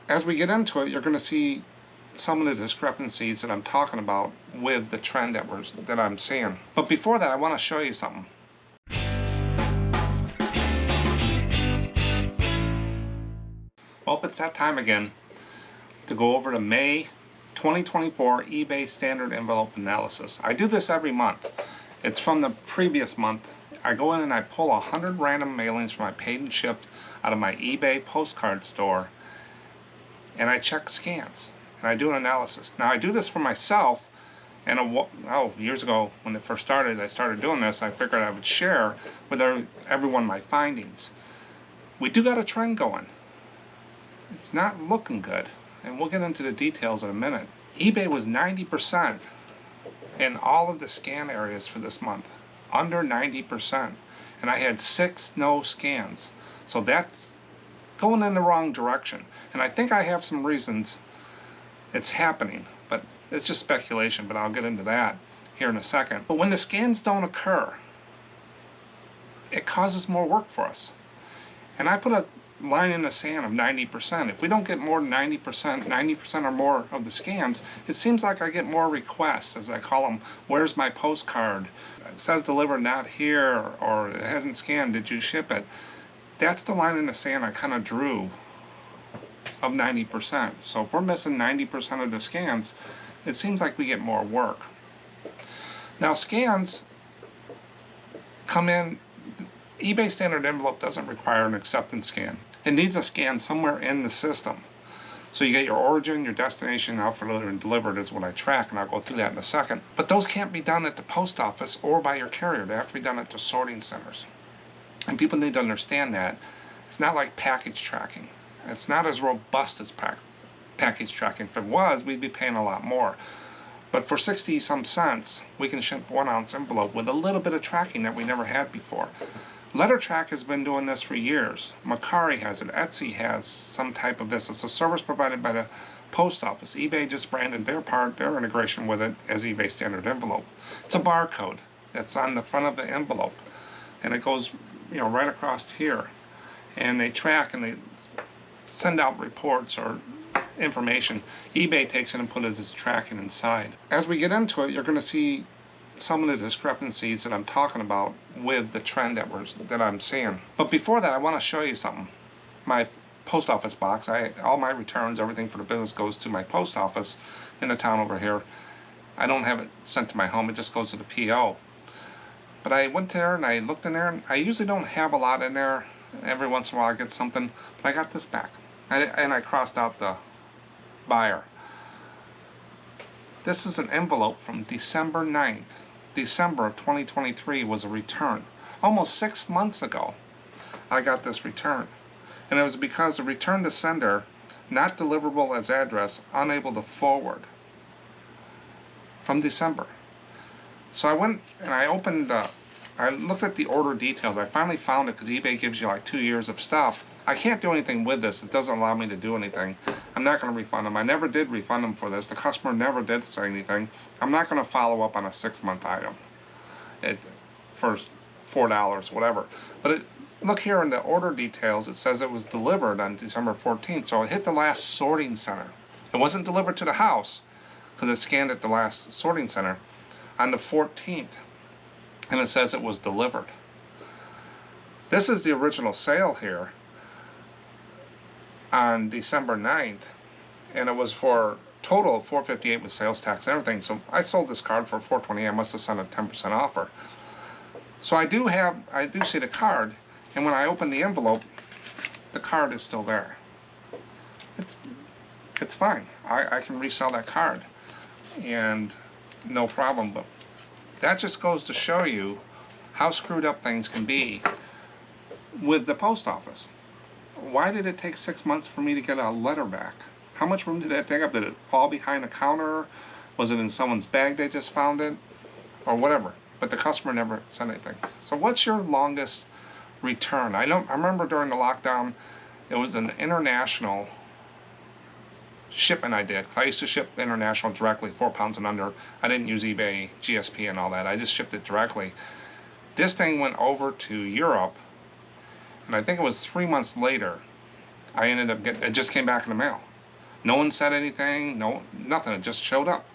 As we get into it, you're going to see some of the discrepancies that I'm talking about with the trend that I'm seeing. But before that, I want to show you something. Well, it's that time again to go over the May 2024 eBay Standard Envelope Analysis. I do this every month. It's from the previous month. I go in and I pull 100 random mailings from my paid and shipped out of my eBay postcard store, and I check scans and I do an analysis. Now I do this for myself, and years ago when it first started, I started doing this. I figured I would share with everyone my findings. We do got a trend going. It's not looking good, and we'll get into the details in a minute. eBay was 90% in all of the scan areas for this month, under 90%, and I had 6 no scans. So that's going in the wrong direction, and I think I have some reasons it's happening, but it's just speculation, but I'll get into that here in a second. But when the scans don't occur, it causes more work for us, and I put a line in the sand of 90%. If we don't get more than 90% or more of the scans, it seems like I get more requests, as I call them. Where's my postcard? It says delivered not here, or it hasn't scanned, did you ship it? That's the line in the sand I kind of drew of 90%. So if we're missing 90% of the scans, it seems like we get more work. Now scans come in. eBay Standard Envelope doesn't require an acceptance scan. It needs a scan somewhere in the system. So you get your origin, your destination, outfitted and delivered is what I track, and I'll go through that in a second. But those can't be done at the post office or by your carrier. They have to be done at the sorting centers. And people need to understand that. It's not like package tracking. It's not as robust as package tracking. If it was, we'd be paying a lot more. But for 60 some cents, we can ship 1 ounce envelope with a little bit of tracking that we never had before. LetterTrack has been doing this for years. Macari has it. Etsy has some type of this. It's a service provided by the post office. eBay just branded their integration with it as eBay Standard Envelope. It's a barcode that's on the front of the envelope, and it goes, right across here. And they track and they send out reports or information. eBay takes it and puts it as tracking inside. As we get into it, you're going to see some of the discrepancies that I'm talking about with the trend that I'm seeing. But before that, I want to show you something. My post office box, all my returns, everything for the business goes to my post office in the town over here. I don't have it sent to my home, it just goes to the PO. But I went there and I looked in there, and I usually don't have a lot in there. Every once in a while I get something, but I got this back. And I crossed out the buyer. This is an envelope from December 9th. December of 2023 was a return. Almost 6 months ago, I got this return. And it was because the return to sender, not deliverable as address, unable to forward, from December. So I went and I looked at the order details. I finally found it because eBay gives you like 2 years of stuff. I can't do anything with this. It doesn't allow me to do anything. I'm not going to refund them. I never did refund them for this. The customer never did say anything. I'm not going to follow up on a 6-month item for $4, whatever. But look here in the order details. It says it was delivered on December 14th. So it hit the last sorting center. It wasn't delivered to the house because it scanned at the last sorting center on the 14th. And it says it was delivered. This is the original sale here on December 9th, and it was for total of $458 with sales tax and everything. So I sold this card for $420. I must have sent a 10% offer. So I do see the card, and when I open the envelope, the card is still there. It's fine. I can resell that card, and no problem. But that just goes to show you how screwed up things can be with the post office. Why did it take 6 months for me to get a letter back? How much room did that take up? Did it fall behind a counter? Was it in someone's bag they just found it? Or whatever. But the customer never sent anything. So what's your longest return? I remember during the lockdown, it was an international shipment I did. I used to ship international directly, 4 pounds and under. I didn't use eBay, GSP and all that. I just shipped it directly. This thing went over to Europe, and I think it was 3 months later, I ended up it just came back in the mail. No one said anything, nothing, it just showed up.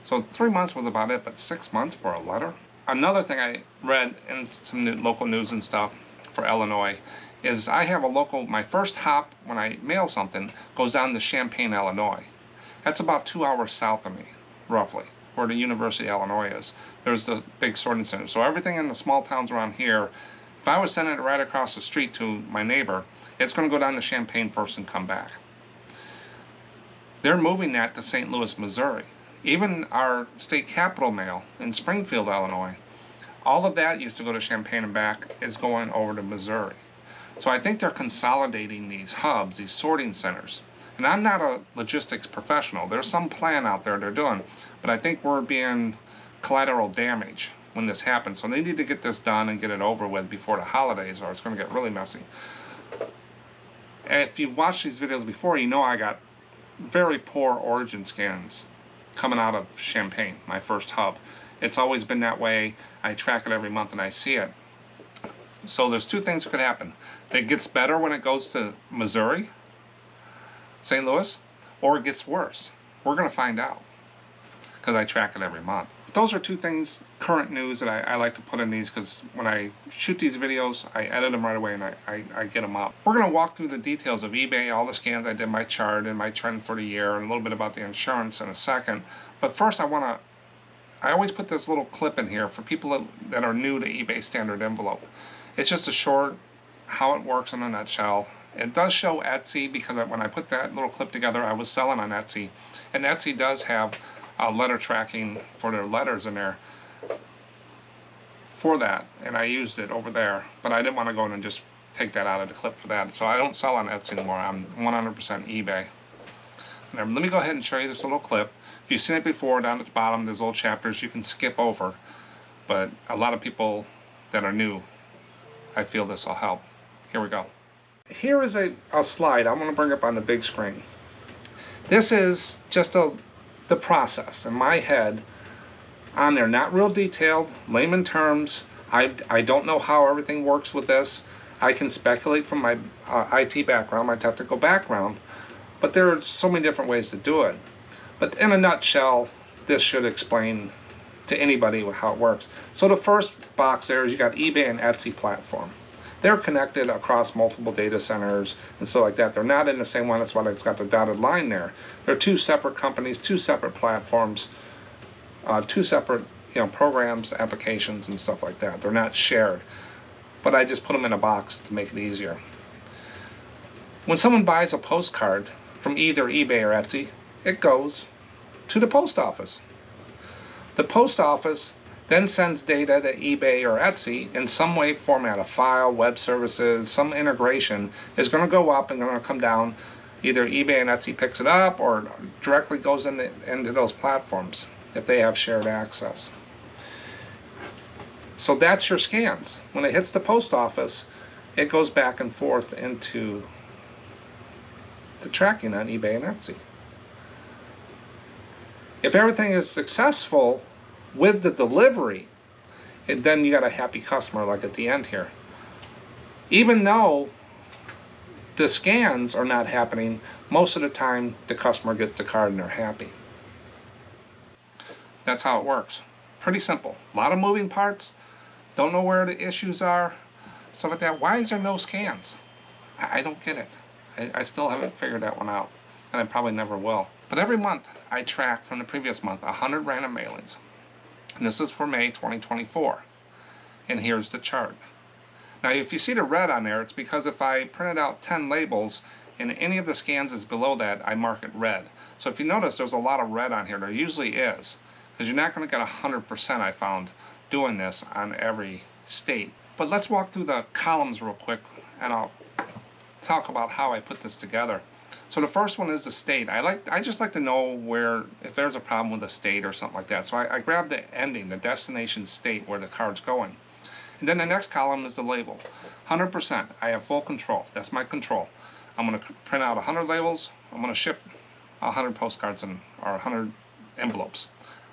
So 3 months was about it, but 6 months for a letter? Another thing I read in some local news and stuff for Illinois is I have my first hop when I mail something goes down to Champaign, Illinois. That's about 2 hours south of me, roughly, where the University of Illinois is. There's the big sorting center. So everything in the small towns around here, if I was sending it right across the street to my neighbor, it's going to go down to Champaign first and come back. They're moving that to St. Louis, Missouri. Even our state capital mail in Springfield, Illinois, all of that used to go to Champaign and back is going over to Missouri. So I think they're consolidating these hubs, these sorting centers. And I'm not a logistics professional. There's some plan out there they're doing, but I think we're being collateral damage when this happens. So they need to get this done and get it over with before the holidays, or it's going to get really messy. And if you've watched these videos before, you know I got very poor origin scans coming out of Champaign, my first hub. It's always been that way. I track it every month and I see it. So there's two things that could happen. It gets better when it goes to Missouri, St. Louis, or it gets worse. We're going to find out because I track it every month. But those are two things, current news, that I like to put in these, because when I shoot these videos, I edit them right away and I get them up. We're going to walk through the details of eBay, all the scans I did, my chart and my trend for the year, and a little bit about the insurance in a second. But first I always put this little clip in here for people that are new to eBay standard envelope. It's just a short, how it works in a nutshell. It does show Etsy, because when I put that little clip together, I was selling on Etsy. And Etsy does have letter tracking for their letters in there for that. And I used it over there. But I didn't want to go in and just take that out of the clip for that. So I don't sell on Etsy anymore. I'm 100% eBay. Now, let me go ahead and show you this little clip. If you've seen it before, down at the bottom, there's little chapters you can skip over. But a lot of people that are new, I feel this will help. Here we go. Here is a slide I'm going to bring up on the big screen. This is just the process in my head on there. Not real detailed, layman terms. I don't know how everything works with this. I can speculate from my IT background, my technical background, but there are so many different ways to do it. But in a nutshell, this should explain to anybody how it works. So the first box there is you got eBay and Etsy platform. They're connected across multiple data centers and stuff like that. They're not in the same one. That's why it's got the dotted line there. They're two separate companies, two separate platforms, two separate programs, applications, and stuff like that. They're not shared. But I just put them in a box to make it easier. When someone buys a postcard from either eBay or Etsy, it goes to the post office. The post office then sends data to eBay or Etsy in some way, format, a file, web services, some integration is going to go up and going to come down. Either eBay and Etsy picks it up or directly goes into those platforms if they have shared access. So that's your scans. When it hits the post office, it goes back and forth into the tracking on eBay and Etsy. If everything is successful with the delivery, and then you got a happy customer like at the end here. Even though the scans are not happening, most of the time the customer gets the card and they're happy. That's how it works. Pretty simple. A lot of moving parts. Don't know where the issues are. Stuff like that. Why is there no scans? I don't get it. I still haven't figured that one out. And I probably never will. But every month I track from the previous month 100 random mailings. And this is for May 2024. And here's the chart. Now if you see the red on there, it's because if I printed out 10 labels and any of the scans is below that, I mark it red. So if you notice, there's a lot of red on here. There usually is. Because you're not going to get 100%, I found, doing this on every state. But let's walk through the columns real quick and I'll talk about how I put this together. So the first one is the state. I just like to know where, if there's a problem with the state or something like that. So I grab the ending, the destination state where the card's going. And then the next column is the label. 100%. I have full control. That's my control. I'm going to print out 100 labels. I'm going to ship 100 postcards or 100 envelopes.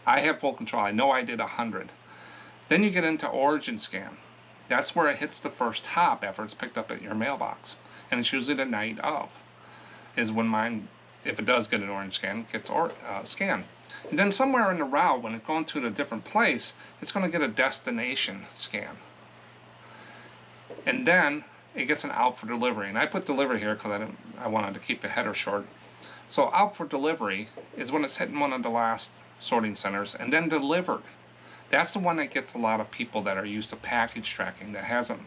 I have full control. I know I did 100. Then you get into origin scan. That's where it hits the first hop after it's picked up at your mailbox. And it's usually the night of is when mine if it does get an orange scan, it gets scanned. And then somewhere in the route, when it's going to a different place, it's going to get a destination scan. And then it gets an out for delivery. And I put delivery here because I wanted to keep the header short. So out for delivery is when it's hitting one of the last sorting centers, and then delivered. That's the one that gets a lot of people that are used to package tracking, that hasn't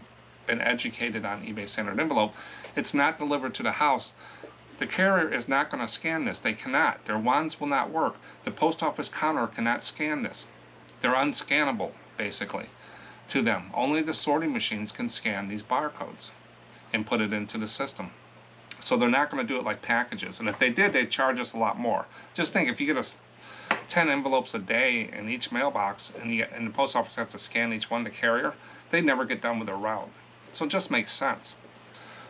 been educated on eBay standard envelope. It's not delivered to the house. The carrier is not going to scan this. They cannot. Their wands will not work. The post office counter cannot scan this. They're unscannable, basically, to them. Only the sorting machines can scan these barcodes and put it into the system. So they're not going to do it like packages. And if they did, they'd charge us a lot more. Just think, if you get us 10 envelopes a day in each mailbox, and the post office has to scan each one to carrier, they never get done with their route. So it just makes sense.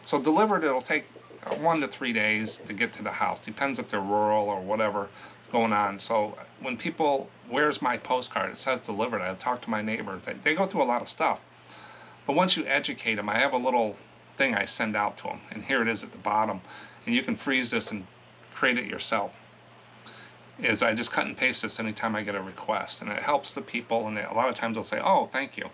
So delivered, it'll take 1 to 3 days to get to the house. Depends if they're rural or whatever going on. So when people, where's my postcard, it says delivered, I talk to my neighbors. They go through a lot of stuff. But once you educate them, I have a little thing I send out to them, and here it is at the bottom, and you can freeze this and create it yourself. Is I just cut and paste this anytime I get a request, and it helps the people, and a lot of times they'll say, oh, thank you.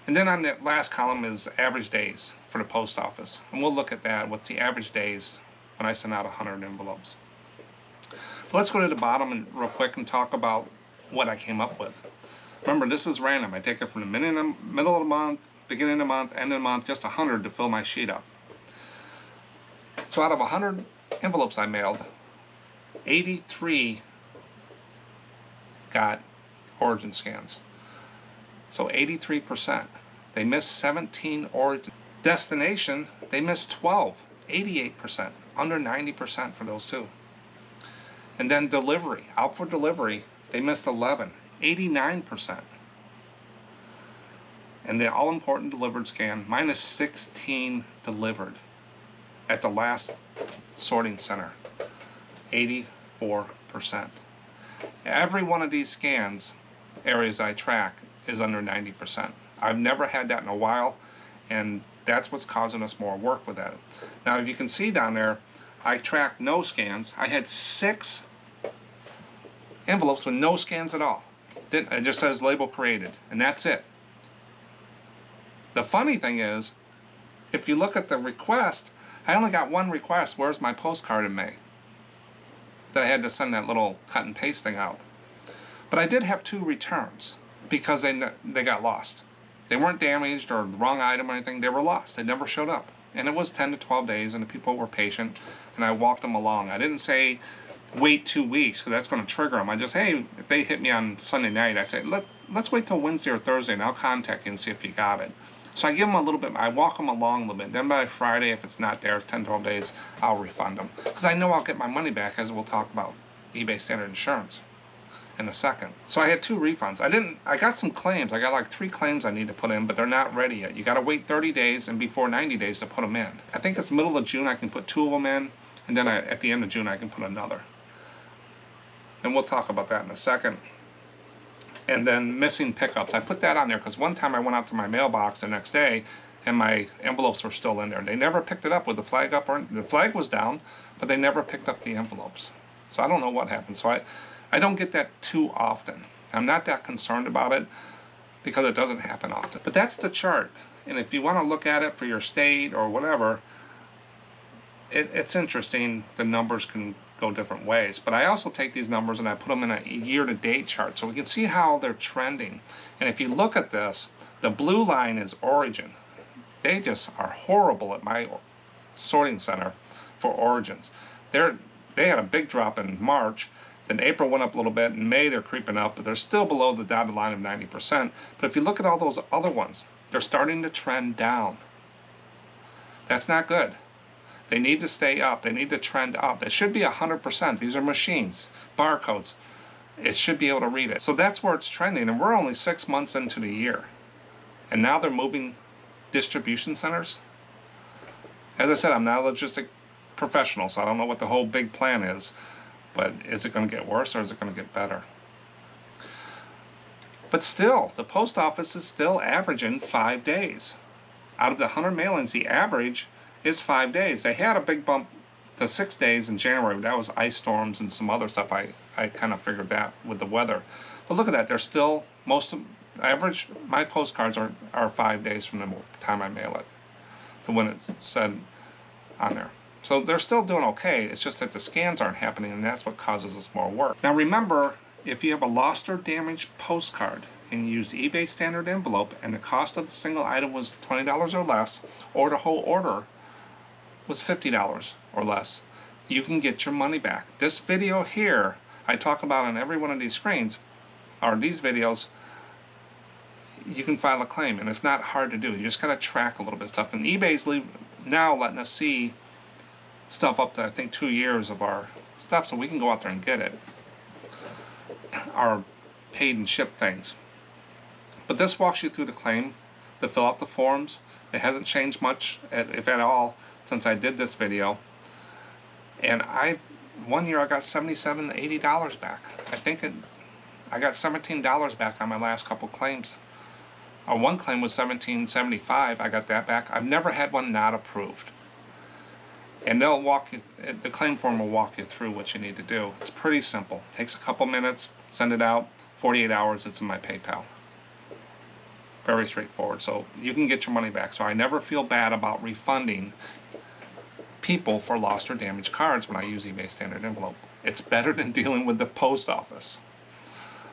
And then on that last column is average days for the post office, and we'll look at that. What's the average days when I send out 100 envelopes? But let's go to the bottom and real quick and talk about what I came up with. Remember, this is random. I take it from the middle of the month, beginning of the month, end of the month, just 100 to fill my sheet up. So out of 100 envelopes I mailed, 83 got origin scans. So 83%. They missed 17 origin. Destination, they missed 12. 88%. Under 90% for those two. And then delivery, out for delivery, they missed 11. 89%. And the all-important delivered scan, minus 16 delivered at the last sorting center. 84%. Every one of these scans, areas I track, is under 90%. I've never had that in a while, and that's what's causing us more work with that. Now, if you can see down there, I tracked no scans. I had 6 envelopes with no scans at all. It just says label created, and that's it. The funny thing is, if you look at the request, I only got one request, where's my postcard in May? That I had to send that little cut and paste thing out. But I did have 2 returns because they got lost. They weren't damaged or the wrong item or anything, they were lost. They never showed up. And it was 10 to 12 days, and the people were patient, and I walked them along. I didn't say wait 2 weeks, because that's going to trigger them. I just, hey, if they hit me on Sunday night, I say, let's wait till Wednesday or Thursday, and I'll contact you and see if you got it. So I give them a little bit, I walk them along a little bit. Then by Friday, if it's not there, it's 10, 12 days, I'll refund them. Because I know I'll get my money back, as we'll talk about eBay Standard Insurance in a second. So I had 2 refunds. I got some claims. I got like 3 claims I need to put in, but they're not ready yet. You got to wait 30 days and before 90 days to put them in. I think it's middle of June I can put 2 of them in, and then at the end of June I can put another. And we'll talk about that in a second. And then missing pickups. I put that on there because one time I went out to my mailbox the next day and my envelopes were still in there. They never picked it up with the flag up, or the flag was down, but they never picked up the envelopes. So I don't know what happened. So I don't get that too often. I'm not that concerned about it because it doesn't happen often. But that's the chart. And if you want to look at it for your state or whatever, it's interesting. The numbers can go different ways. But I also take these numbers and I put them in a year-to-date chart so we can see how they're trending. And if you look at this, the blue line is origin. They just are horrible at my sorting center for origins. They had a big drop in March. Then April went up a little bit. In May, they're creeping up, but they're still below the dotted line of 90%. But if you look at all those other ones, they're starting to trend down. That's not good. They need to stay up. They need to trend up. It should be 100%. These are machines, barcodes. It should be able to read it. So that's where it's trending, and we're only 6 months into the year. And now they're moving distribution centers. As I said, I'm not a logistic professional, so I don't know what the whole big plan is. But is it going to get worse or is it going to get better? But still, the post office is still averaging 5 days. Out of the 100 mailings, the average is 5 days. They had a big bump The 6 days in January, that was ice storms and some other stuff. I kind of figured that with the weather. But look at that, they're still, my postcards are 5 days from the time I mail it, to when it said on there. So they're still doing okay, it's just that the scans aren't happening, and that's what causes us more work. Now remember, if you have a lost or damaged postcard, and you used eBay standard envelope, and the cost of the single item was $20 or less, or the whole order was $50 or less, you can get your money back. This video here, I talk about on every one of these screens, or these videos, you can file a claim, and it's not hard to do. You just gotta track a little bit of stuff. And eBay's now letting us see stuff up to, I think, 2 years of our stuff, so we can go out there and get it. Our paid and shipped things. But this walks you through the claim, to fill out the forms. It hasn't changed much, if at all, since I did this video. And one year I got $77 to $80 back. I got $17 back on my last couple claims. One claim was $17.75. I got that back. I've never had one not approved. And they'll the claim form will walk you through what you need to do. It's pretty simple. It takes a couple minutes, send it out, 48 hours, it's in my PayPal. Very straightforward. So you can get your money back. So I never feel bad about refunding people for lost or damaged cards when I use eBay standard envelope. It's better than dealing with the post office,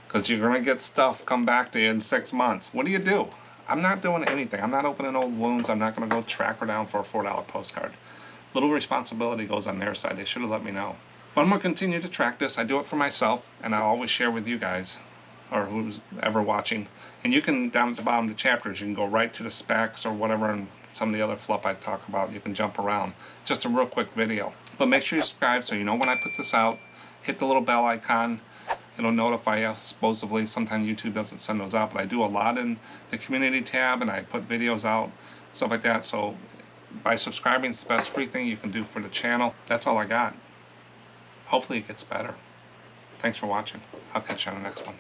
because you're going to get stuff come back to you in 6 months. What do? I'm not doing anything. I'm not opening old wounds. I'm not going to go track her down for a $4 postcard. Little responsibility goes on their side. They should have let me know. But I'm going to continue to track this. I do it for myself, and I always share with you guys, or who's ever watching. And you can, down at the bottom of the chapters, you can go right to the specs or whatever, and some of the other fluff I talk about. You can jump around. Just a real quick video. But make sure you subscribe so you know when I put this out. Hit the little bell icon. It'll notify you. Supposedly, sometimes YouTube doesn't send those out, but I do a lot in the community tab, and I put videos out, stuff like that. So by subscribing, it's the best free thing you can do for the channel. That's all I got. Hopefully it gets better. Thanks for watching. I'll catch you on the next one.